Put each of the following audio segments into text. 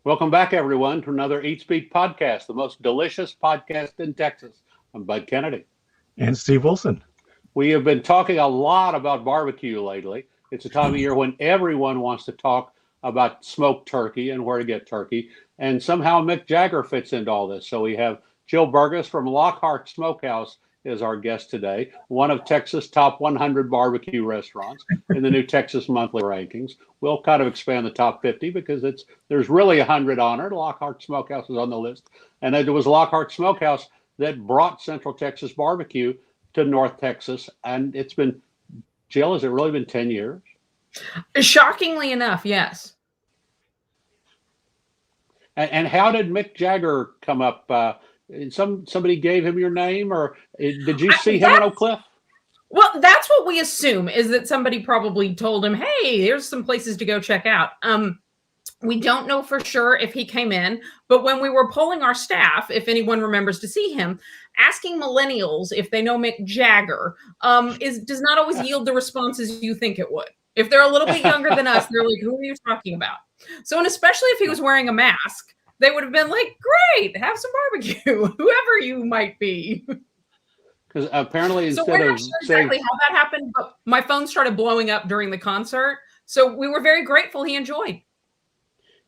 Welcome back, everyone, to another Eat Speak podcast, the most delicious podcast in Texas. I'm Bud Kennedy. And Steve Wilson. We have been talking a lot about barbecue lately. It's a time of year when everyone wants to talk about smoked turkey and where to get turkey. And somehow Mick Jagger fits into all this. So we have Jill Bergus from Lockhart Smokehouse is our guest today, one of Texas' top 100 barbecue restaurants in the new Texas Monthly rankings. We'll kind of expand the top 50 because there's really 100 on it. Lockhart Smokehouse is on the list. And it was Lockhart Smokehouse that brought Central Texas barbecue to North Texas. And it's been, Jill, has it really been 10 years? Shockingly enough, yes. And how did Mick Jagger come up? Somebody gave him your name, or did you see him in Oak Cliff? Well, that's what we assume, is that somebody probably told him, hey, here's some places to go check out. We don't know for sure if he came in, but when we were polling our staff, if anyone remembers to see him, asking millennials if they know Mick Jagger does not always yield the responses you think it would. If they're a little bit younger than us, they're like, who are you talking about? So, and especially if he was wearing a mask, they would have been like, great, have some barbecue, whoever you might be. Because apparently so we're not sure exactly how that happened, but my phone started blowing up during the concert. So we were very grateful he enjoyed.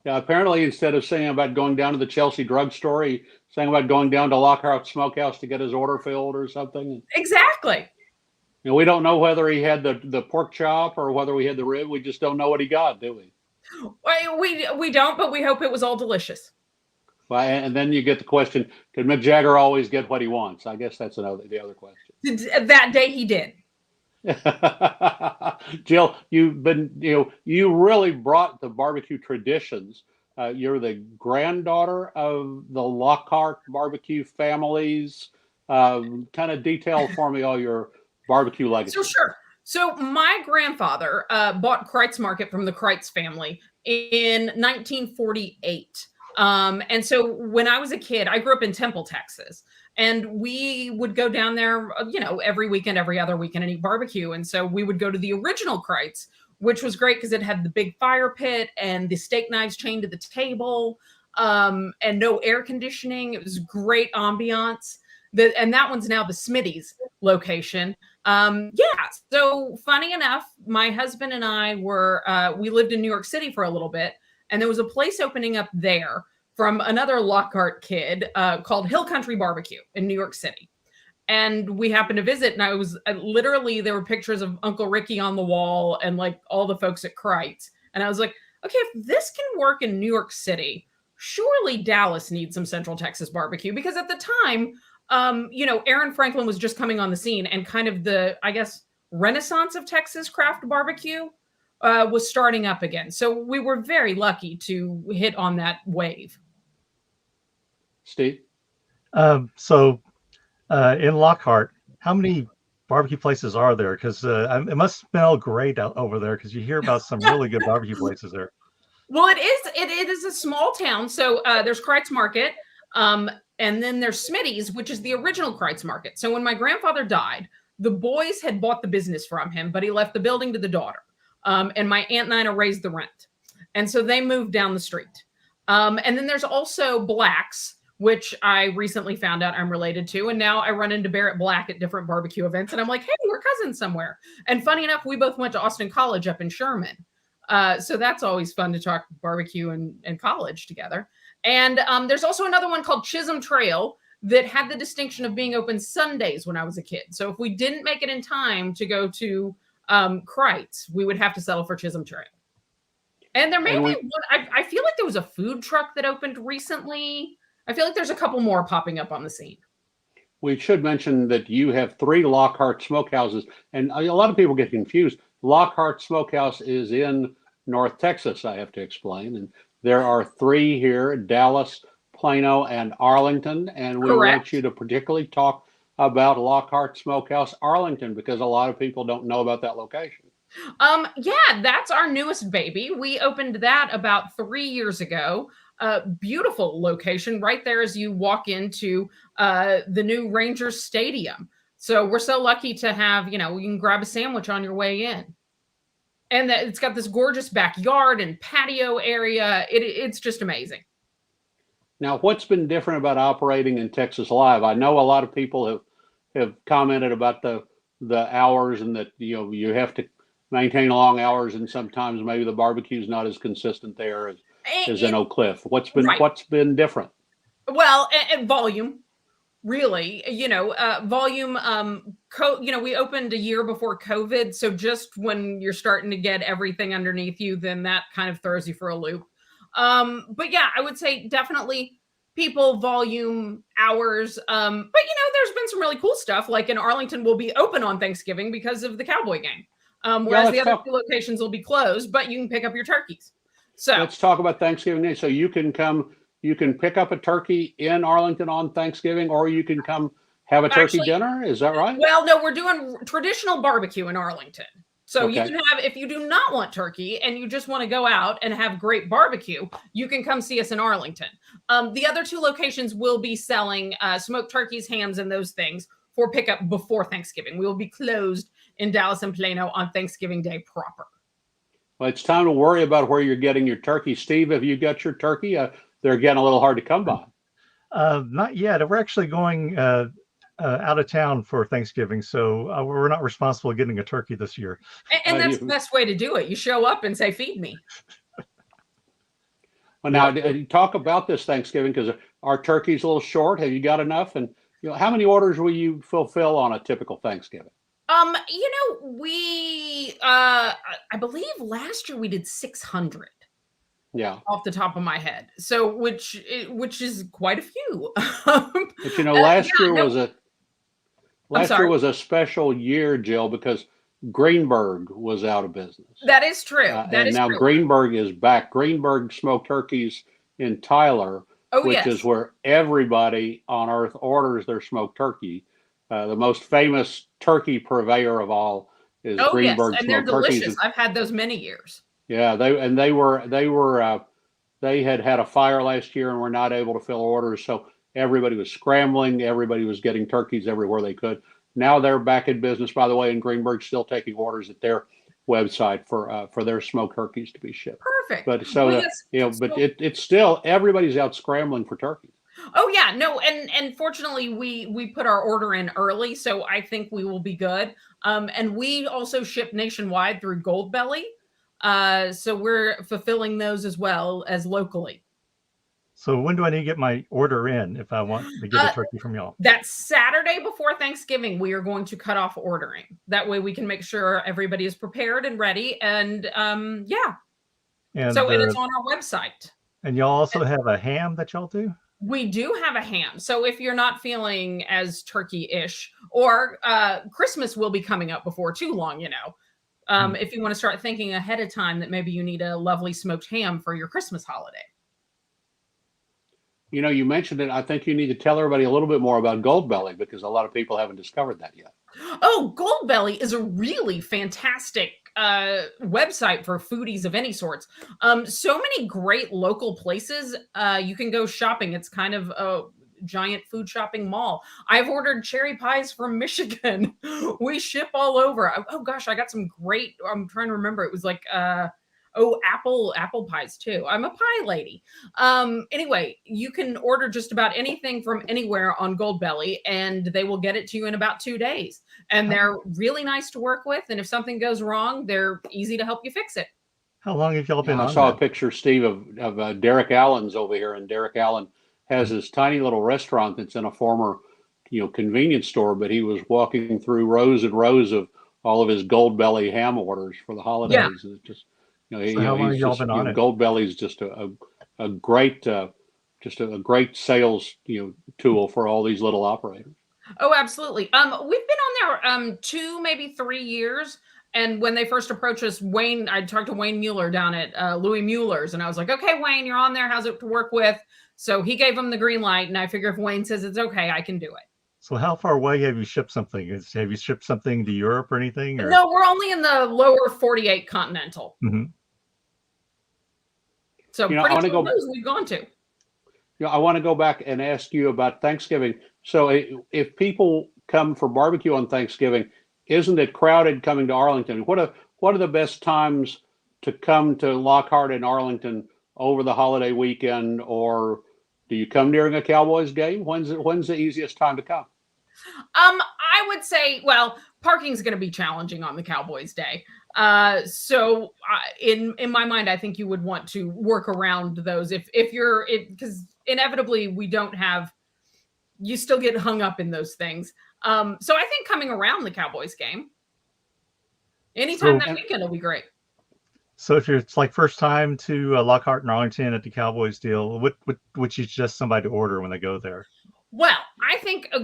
Yeah, apparently instead of saying about going down to the Chelsea drugstore, he sang about going down to Lockhart Smokehouse to get his order filled or something. Exactly. You know, we don't know whether he had the pork chop or whether we had the rib. We just don't know what he got, do we? We don't, but we hope it was all delicious. Well, and then you get the question, did Mick Jagger always get what he wants? I guess that's the other question. That day he did. Jill, you really brought the barbecue traditions. You're the granddaughter of the Lockhart barbecue families. Kind of detail for me all your barbecue legacy. So sure. So my grandfather bought Kreitz Market from the Kreitz family in 1948. And so when I was a kid, I grew up in Temple, Texas, and we would go down there, every weekend, every other weekend and eat barbecue. And so we would go to the original Kreitz, which was great because it had the big fire pit and the steak knives chained to the table, and no air conditioning. It was great ambiance. And that one's now the Smitty's location. So funny enough, my husband and I we lived in New York City for a little bit. And there was a place opening up there from another Lockhart kid called Hill Country Barbecue in New York City. And we happened to visit, and I was literally, there were pictures of Uncle Ricky on the wall and like all the folks at Kreitz. And I was like, okay, if this can work in New York City, surely Dallas needs some Central Texas barbecue. Because at the time, Aaron Franklin was just coming on the scene, and kind of the, I guess, renaissance of Texas craft barbecue was starting up again. So we were very lucky to hit on that wave. Steve? So in Lockhart, how many barbecue places are there? Because it must smell great out over there, because you hear about some really good barbecue places there. Well, it is a small town. So there's Kreitz Market, and then there's Smitty's, which is the original Kreitz Market. So when my grandfather died, the boys had bought the business from him, but he left the building to the daughter. And my Aunt Nina raised the rent. And so they moved down the street. And then there's also Black's, which I recently found out I'm related to. And now I run into Barrett Black at different barbecue events. And I'm like, hey, we're cousins somewhere. And funny enough, we both went to Austin College up in Sherman. So that's always fun to talk barbecue and college together. And there's also another one called Chisholm Trail that had the distinction of being open Sundays when I was a kid. So if we didn't make it in time to go to Kreitz, we would have to settle for Chisholm Trail. And there may be one, I feel like there was a food truck that opened recently. I feel like there's a couple more popping up on the scene. We should mention that you have 3 Lockhart Smokehouses, and a lot of people get confused. Lockhart Smokehouse is in North Texas, I have to explain, and there are 3 here: Dallas, Plano, and Arlington. And we want you to particularly talk about Lockhart Smokehouse Arlington, because a lot of people don't know about that location. Yeah, that's our newest baby. We opened that about 3 years ago. Beautiful location right there as you walk into the new Rangers Stadium. So we're so lucky to have, you can grab a sandwich on your way in. And that it's got this gorgeous backyard and patio area. It's just amazing. Now, what's been different about operating in Texas Live? I know a lot of people have commented about the hours and that you have to maintain long hours, and sometimes maybe the barbecue's not as consistent there as in Oak Cliff. What's been different? Well, and volume. Really, volume, we opened a year before COVID. So just when you're starting to get everything underneath you, then that kind of throws you for a loop. But yeah, I would say definitely people, volume, hours. But there's been some really cool stuff. Like in Arlington, we'll be open on Thanksgiving because of the Cowboy game. Whereas the other two locations will be closed, but you can pick up your turkeys. So let's talk about Thanksgiving Day. So you can come. You can pick up a turkey in Arlington on Thanksgiving, or you can come have a turkey dinner. Is that right? Well, no, we're doing traditional barbecue in Arlington. So you can have, if you do not want turkey and you just want to go out and have great barbecue, you can come see us in Arlington. The other two locations will be selling smoked turkeys, hams, and those things for pickup before Thanksgiving. We will be closed in Dallas and Plano on Thanksgiving Day proper. Well, it's time to worry about where you're getting your turkey. Steve, have you got your turkey? They're getting a little hard to come by. Not yet. We're actually going out of town for Thanksgiving, so we're not responsible for getting a turkey this year. And that's the best way to do it. You show up and say, "Feed me." Well, now talk about this Thanksgiving, because our turkey's a little short. Have you got enough? And how many orders will you fulfill on a typical Thanksgiving? We I believe last year we did 600. Yeah, off the top of my head. So which is quite a few. But last year was a special year, Jill, because Greenberg was out of business. That is true. Now Greenberg is back. Greenberg Smoked Turkeys in Tyler, which is where everybody on earth orders their smoked turkey. The most famous turkey purveyor of all is Greenberg and Smoked they're delicious. Turkeys. I've had those many years. Yeah, they had a fire last year and were not able to fill orders, so everybody was scrambling. Everybody was getting turkeys everywhere they could. Now they're back in business, by the way, and Greenberg's still taking orders at their website for their smoked turkeys to be shipped. Perfect. But it's still everybody's out scrambling for turkeys. Oh yeah, no, and fortunately we put our order in early, so I think we will be good. And we also ship nationwide through Goldbelly. So we're fulfilling those as well as locally. So when do I need to get my order in if I want to get a turkey from y'all? That Saturday before Thanksgiving, we are going to cut off ordering. That way we can make sure everybody is prepared and ready. And and it's on our website. And y'all also have a ham that y'all do? We do have a ham. So if you're not feeling as turkey-ish, or Christmas will be coming up before too long, if you want to start thinking ahead of time that maybe you need a lovely smoked ham for your Christmas holiday. You mentioned it. I think you need to tell everybody a little bit more about Goldbelly, because a lot of people haven't discovered that yet. Oh, Goldbelly is a really fantastic website for foodies of any sorts. So many great local places you can go shopping. It's kind of a giant food shopping mall. I've ordered cherry pies from Michigan. We ship all over. Oh gosh, I got some great, I'm trying to remember. It was like apple pies too. I'm a pie lady. Anyway, you can order just about anything from anywhere on Goldbelly, and they will get it to you in about 2 days. And they're really nice to work with. And if something goes wrong, they're easy to help you fix it. How long have y'all been on? I saw a picture, Steve, of Derek Allen's over here, and Derek Allen has this tiny little restaurant that's in a former, convenience store, but he was walking through rows and rows of all of his Goldbelly ham orders for the holidays. Yeah. And it's just, how long have y'all been on it? Goldbelly's just a great, a great sales, tool for all these little operators. Oh, absolutely. We've been on there 2, maybe 3 years. And when they first approached us, I talked to Wayne Mueller down at Louis Mueller's, and I was like, "Okay, Wayne, you're on there. How's it to work with?" So he gave him the green light, and I figure if Wayne says it's okay, I can do it. So how far away have you shipped something? Have you shipped something to Europe or anything? Or? No, we're only in the lower 48 continental. Mm-hmm. So pretty much we've gone to. I want to go back and ask you about Thanksgiving. So if people come for barbecue on Thanksgiving, isn't it crowded coming to Arlington? What what are the best times to come to Lockhart in Arlington over the holiday weekend, or do you come during a Cowboys game? When's the easiest time to come? I would say, well, parking is going to be challenging on the Cowboys day. So in my mind, I think you would want to work around those if you're, because inevitably you still get hung up in those things. So I think coming around the Cowboys game, anytime that weekend will be great. So if it's like first time to Lockhart and Arlington at the Cowboys deal, what would you suggest somebody to order when they go there? Well, I think a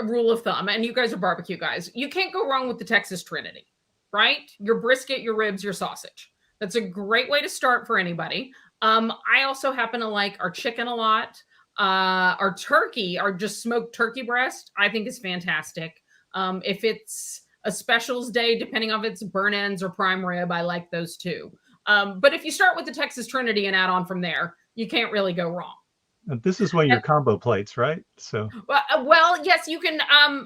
rule of thumb, and you guys are barbecue guys, you can't go wrong with the Texas Trinity, right? Your brisket, your ribs, your sausage. That's a great way to start for anybody. I also happen to like our chicken a lot. Our turkey, our just smoked turkey breast, I think is fantastic. If it's a specials day, depending on if it's burn ends or prime rib, I like those too. But if you start with the Texas Trinity and add on from there, you can't really go wrong. This is one of your combo plates, right? So well, yes, you can.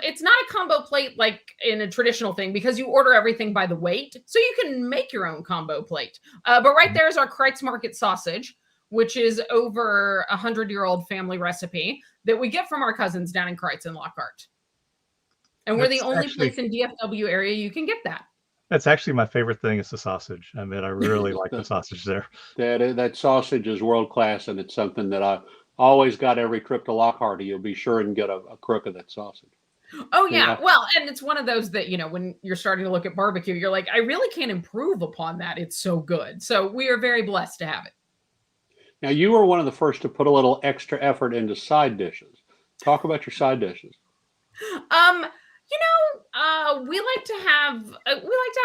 It's not a combo plate like in a traditional thing because you order everything by the weight, so you can make your own combo plate. But right there is our Kreitz Market sausage, which is over 100-year-old family recipe that we get from our cousins down in Kreitz and Lockhart. And we're the only place in DFW area you can get that. That's actually my favorite thing is the sausage. I mean, I really like the sausage there. That sausage is world class, and it's something that I always got every trip to Lockhart. You'll be sure and get a crook of that sausage. Oh, yeah. Well, and it's one of those that, when you're starting to look at barbecue, you're like, I really can't improve upon that. It's so good. So we are very blessed to have it. Now, you were one of the first to put a little extra effort into side dishes. Talk about your side dishes. We like to have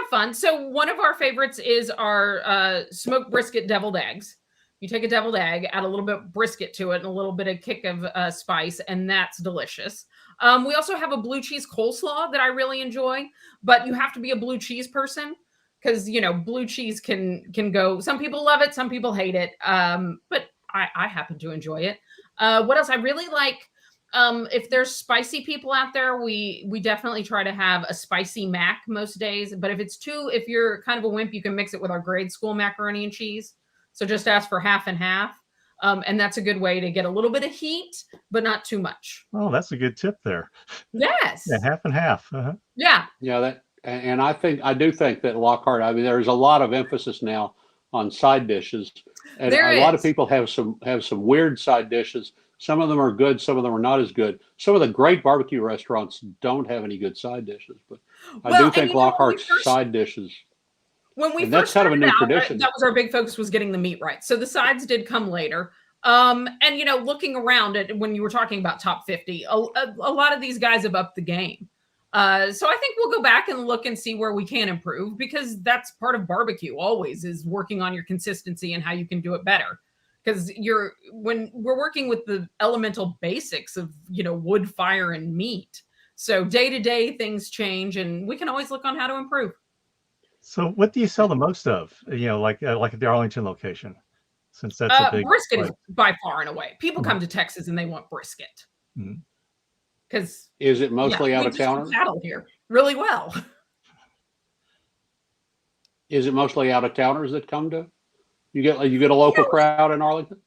fun. So one of our favorites is our smoked brisket deviled eggs. You take a deviled egg, add a little bit of brisket to it and a little bit of kick of spice, and that's delicious. We also have a blue cheese coleslaw that I really enjoy, but you have to be a blue cheese person because, blue cheese can go. Some people love it, some people hate it, but I happen to enjoy it. What else I really like? If there's spicy people out there, we definitely try to have a spicy mac most days. But if you're kind of a wimp, you can mix it with our grade school macaroni and cheese. So just ask for half and half. And that's a good way to get a little bit of heat, but not too much. Oh, that's a good tip there. Yes. Yeah, half and half. Uh-huh. Yeah. Yeah, and I do think that Lockhart, I mean, there's a lot of emphasis now on side dishes. And a lot of people have some weird side dishes. Some of them are good, some of them are not as good. Some of the great barbecue restaurants don't have any good side dishes, but I do think Lockhart's side dishes. When we that's kind of a new tradition. That was our big focus, was getting the meat right. So the sides did come later. And looking around at when you were talking about top 50, a lot of these guys have upped the game. So I think we'll go back and look and see where we can improve, because that's part of barbecue always, is working on your consistency and how you can do it better. Because when we're working with the elemental basics of, wood, fire, and meat. So day to day things change, and we can always look on how to improve. So what do you sell the most of, like at the Arlington location? Since that's a big brisket is by far and away. People come to Texas and they want brisket. Because is it mostly out of towners? Cattle here really well. Is it mostly out of towners that come to? You get a local crowd in Arlington?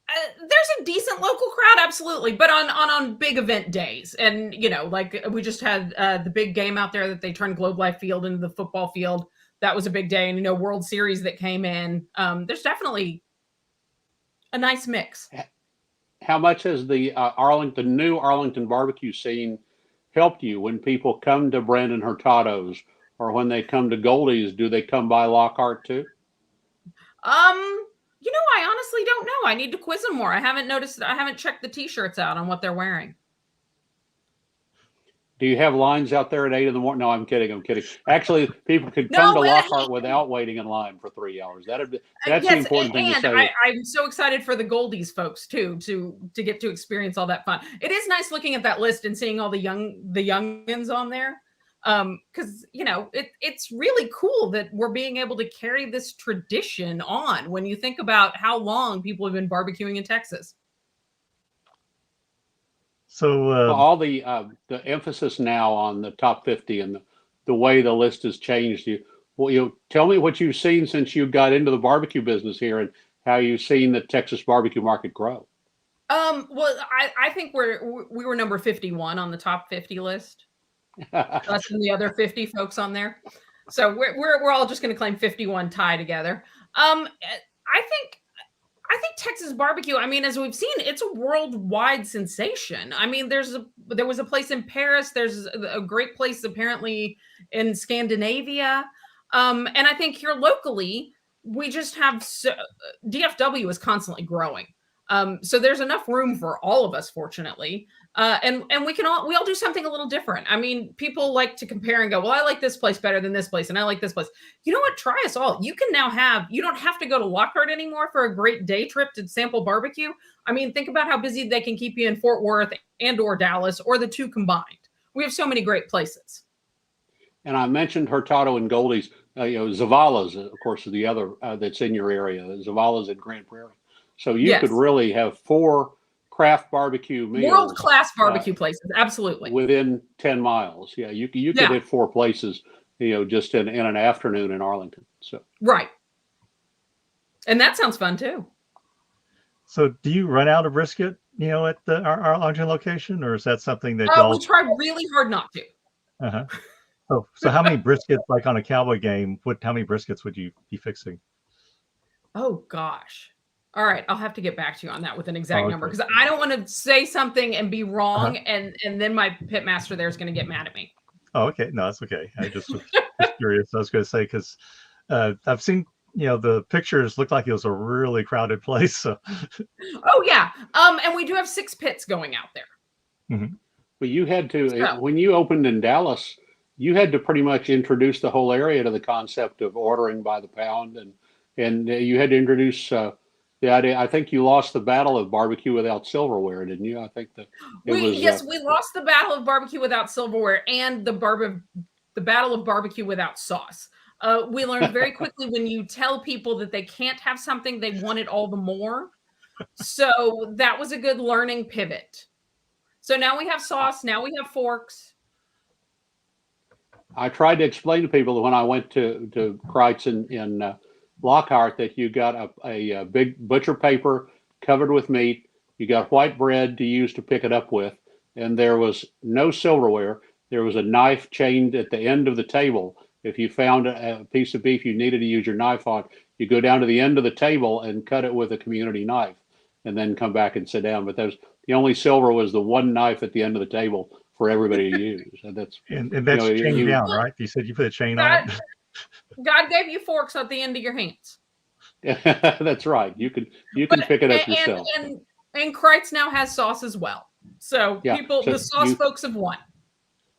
There's a decent local crowd, absolutely, but on big event days, and like we just had the big game out there that they turned Globe Life Field into the football field. That was a big day, and World Series that came in. There's definitely a nice mix. How much has the new Arlington barbecue scene helped you when people come to Brandon Hurtado's, or when they come to Goldie's? Do they come by Lockhart too? I honestly don't know. I need to quiz them more. I haven't checked the t-shirts out on what they're wearing. Do you have lines out there at 8 a.m? No, I'm kidding. Actually, people could come to Lockhart without waiting in line for 3 hours. That's the important thing to say. I'm so excited for the Goldies folks too, to get to experience all that fun. It is nice looking at that list and seeing all the youngins on there. Because it's really cool that we're being able to carry this tradition on when you think about how long people have been barbecuing in Texas. So all the emphasis now on the top 50 and the way the list has changed, Well, tell me what you've seen since you got into the barbecue business here, and how you've seen the Texas barbecue market grow. Well, I think we were number 51 on the top 50 list. Us and the other 50 folks on there. So we're all just going to claim 51 tie together. I think Texas barbecue, I mean, as we've seen, it's a worldwide sensation. I mean, there was a place in Paris. There's a great place apparently in Scandinavia. And I think here locally, we just have DFW is constantly growing. So there's enough room for all of us, fortunately. And we all do something a little different. I mean, people like to compare and go, well, I like this place better than this place, and I like this place. You know what? Try us all. You can now you don't have to go to Lockhart anymore for a great day trip to sample barbecue. I mean, think about how busy they can keep you in Fort Worth and or Dallas, or the two combined. We have so many great places. And I mentioned Hurtado and Goldie's. Zavala's, of course, is the other that's in your area. Zavala's in Grand Prairie. So you could really have 4 craft barbecue meals. World-class barbecue places, absolutely. Within 10 miles. Yeah, you could hit 4 places, just in an afternoon in Arlington. So right. And that sounds fun too. So do you run out of brisket, at our Arlington location, or is that something that we try really hard not to. Uh-huh. So how many briskets, like on a Cowboy game, how many briskets would you be fixing? Oh gosh. All right, I'll have to get back to you on that with an exact number, because I don't want to say something and be wrong, and then my pit master there is going to get mad at me. Oh, okay. No, that's okay. I just was curious. I was going to say, because I've seen, the pictures look like it was a really crowded place. So. Oh yeah, and we do have 6 pits going out there. Mm-hmm. But you had to, when you opened in Dallas, you had to pretty much introduce the whole area to the concept of ordering by the pound, and you had to introduce the idea. I think you lost the battle of barbecue without silverware, didn't you? I think that we lost the battle of barbecue without silverware and the battle of barbecue without sauce. We learned very quickly when you tell people that they can't have something, they want it all the more. So that was a good learning pivot. So now we have sauce. Now we have forks. I tried to explain to people that when I went to Kreitz in Lockhart, that you got a big butcher paper covered with meat. You got white bread to use to pick it up with, and there was no silverware. There was a knife chained at the end of the table. If you found a piece of beef you needed to use your knife on, you go down to the end of the table and cut it with a community knife, and then come back and sit down. But the only silver was the one knife at the end of the table for everybody to use. And that's chained down, right? You said you put a chain on it. God gave you forks at the end of your hands. That's right. You can pick it up yourself. And Kreitz now has sauce as well. So the sauce folks have won.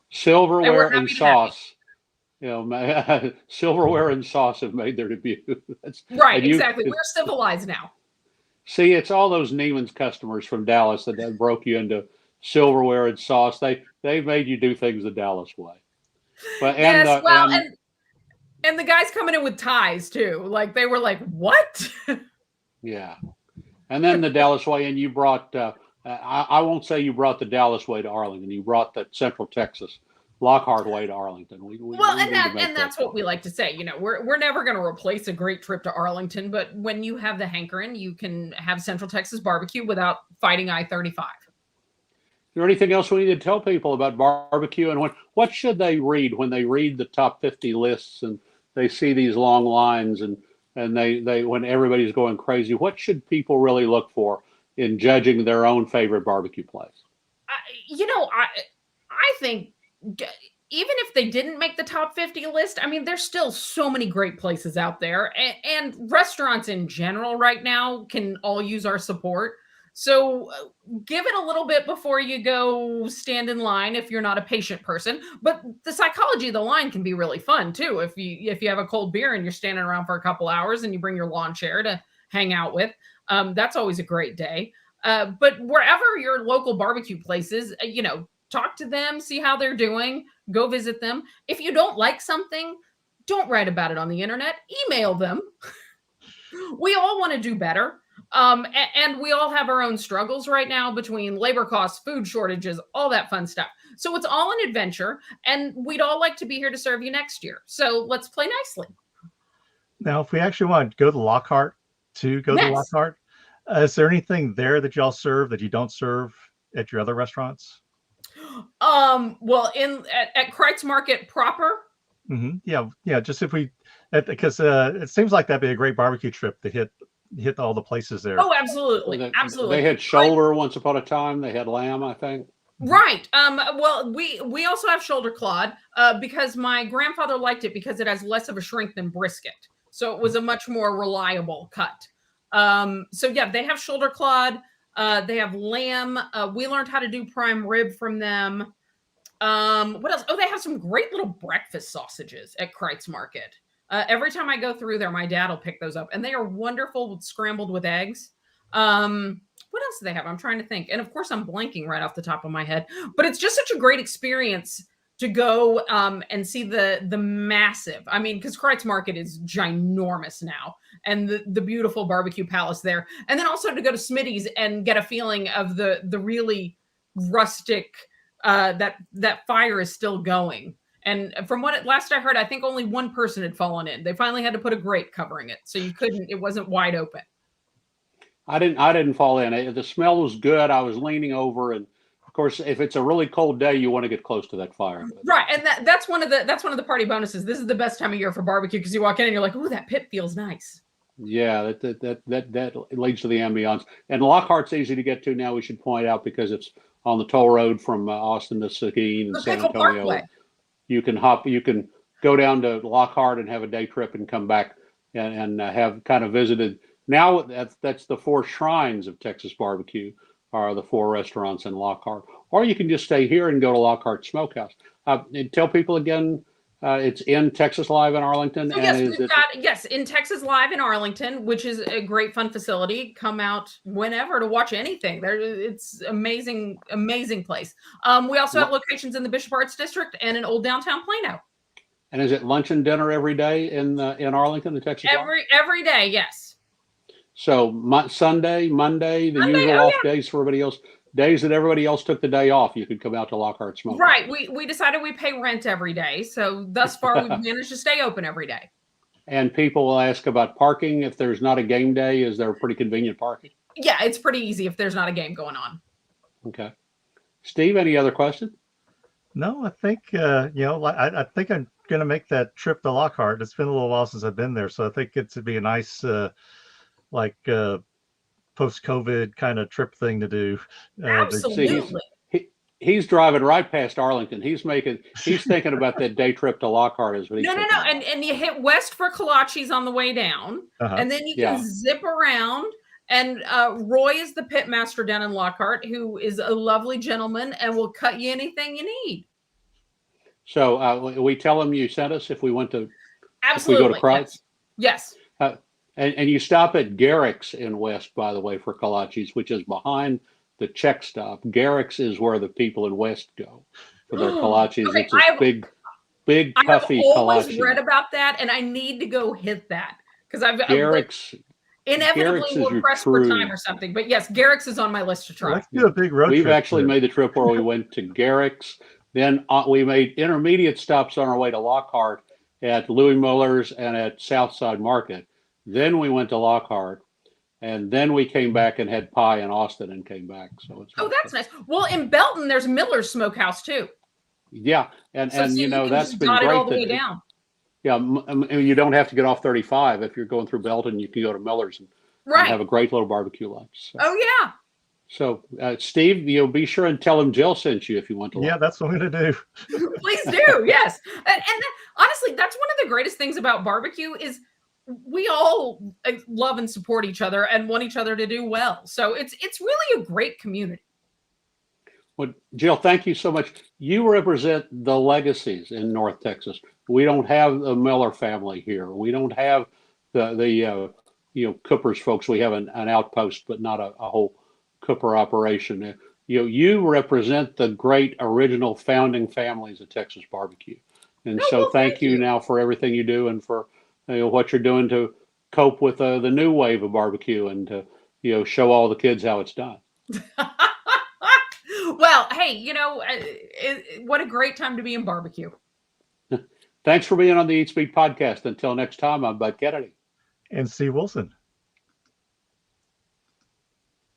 Silverware and sauce. Silverware and sauce have made their debut. Right, exactly. We're civilized now. See, it's all those Neiman's customers from Dallas that broke you into silverware and sauce. They've made you do things the Dallas way. But and the guys coming in with ties too. Like they were like, what? Yeah. And then the Dallas way, and you brought I won't say you brought the Dallas way to Arlington. You brought the Central Texas Lockhart way to Arlington. That's what we like to say. We're never going to replace a great trip to Arlington, but when you have the hankering, you can have Central Texas barbecue without fighting I-35. Is there anything else we need to tell people about barbecue, and what should they read when they read the top 50 lists and they see these long lines and they when everybody's going crazy? What should people really look for in judging their own favorite barbecue place? I think even if they didn't make the top 50 list, I mean, there's still so many great places out there, and restaurants in general right now can all use our support. So give it a little bit before you go stand in line if you're not a patient person. But the psychology of the line can be really fun too. If you have a cold beer and you're standing around for a couple hours and you bring your lawn chair to hang out with, that's always a great day. But wherever your local barbecue place is, talk to them, see how they're doing, go visit them. If you don't like something, don't write about it on the internet, email them. We all want to do better. And we all have our own struggles right now between labor costs, food shortages, all that fun stuff. So it's all an adventure, and we'd all like to be here to serve you next year. So let's play nicely. Now, if we actually want to go to Lockhart, to Yes. Lockhart, is there anything there that y'all serve that you don't serve at your other restaurants? Well, at Kreitz Market proper. Yeah. Just if we, because it seems like that'd be a great barbecue trip to hit all the places there. Oh, absolutely, absolutely. They had shoulder once upon a time. They had lamb, I think. Right. Well, we also have shoulder clawed because my grandfather liked it because it has less of a shrink than brisket, so it was a much more reliable cut. So yeah, they have shoulder clawed. They have lamb. We learned how to do prime rib from them. What else? Oh, they have some great little breakfast sausages at Kreitz Market. Every time I go through there, my dad will pick those up, and they are wonderful scrambled with eggs. What else do they have? I'm trying to think. And of course, I'm blanking right off the top of my head, but it's just such a great experience to go and see the massive, I mean, because Kreitz Market is ginormous now, and the beautiful barbecue palace there. And then also to go to Smitty's and get a feeling of the really rustic, that fire is still going. And from last I heard, I think only one person had fallen in. They finally had to put a grate covering it, so it wasn't wide open. I didn't fall in. The smell was good. I was leaning over, and of course, if it's a really cold day, you want to get close to that fire. Right, and that's one of the party bonuses. This is the best time of year for barbecue because you walk in and you're like, "Ooh, that pit feels nice." Yeah, that leads to the ambiance. And Lockhart's easy to get to now. We should point out because it's on the toll road from Austin to Seguin and San Antonio. Parkway. You can go down to Lockhart and have a day trip and come back and have kind of visited. Now that's the 4 shrines of Texas barbecue are the 4 restaurants in Lockhart. Or you can just stay here and go to Lockhart Smokehouse. And tell people again, it's in Texas Live in Arlington. So yes, in Texas Live in Arlington, which is a great fun facility. Come out whenever to watch anything. It's amazing place. We also have locations in the Bishop Arts District and in Old Downtown Plano. And is it lunch and dinner every day in Arlington, the Texas Live? Every day, yes. So Sunday, Monday, the usual off days for everybody else, days that everybody else took the day off, you could come out to Lockhart Smokehouse. Right. We decided we pay rent every day. So thus far, we've managed to stay open every day. And people will ask about parking. If there's not a game day, is there pretty convenient parking? Yeah, it's pretty easy if there's not a game going on. Okay. Steve, any other questions? No, I think, I think I'm going to make that trip to Lockhart. It's been a little while since I've been there. So I think it's to be a nice, post-COVID kind of trip thing to do. Absolutely. He's driving right past Arlington. He's thinking about that day trip to Lockhart. No. And you hit west for kolaches on the way down, and then you can zip around. And Roy is the pit master down in Lockhart, who is a lovely gentleman and will cut you anything you need. So we tell him you sent us if we went to Absolutely. If we go to Kreitz? Yes. And you stop at Garrick's in West, by the way, for kolaches, which is behind the check stop. Garrick's is where the people in West go for their kolaches. Okay, it's this big puffy I've always kolache. read about that, and I need to go hit that because Garrick's. Inevitably we're pressed for time or something. But yes, Garrick's is on my list to try. Let's do a big road trip. We've actually made the trip where we went to Garrick's. Then we made intermediate stops on our way to Lockhart at Louis Muller's and at Southside Market. Then we went to Lockhart, and then we came back and had pie in Austin and came back. So that's nice. Well, in Belton, there's Miller's Smokehouse too. Yeah, and that's been great. All the way down. Yeah, you don't have to get off 35 if you're going through Belton. You can go to Miller's and have a great little barbecue lunch. So. Oh yeah. So, Steve, you'll be sure and tell him Jill sent you if you want to. Yeah, that's what I'm going to do. Please do. Yes, and honestly, that's one of the greatest things about barbecue is we all love and support each other and want each other to do well. So it's really a great community. Well, Jill, thank you so much. You represent the legacies in North Texas. We don't have the Miller family here. We don't have the Cooper's folks. We have an outpost, but not a whole Cooper operation. You represent the great original founding families of Texas barbecue. And thank you now for everything you do and for what you're doing to cope with the new wave of barbecue and to show all the kids how it's done. Well, hey, what a great time to be in barbecue. Thanks for being on the Eat Speed podcast. Until next time, I'm Bud Kennedy. And Steve Wilson.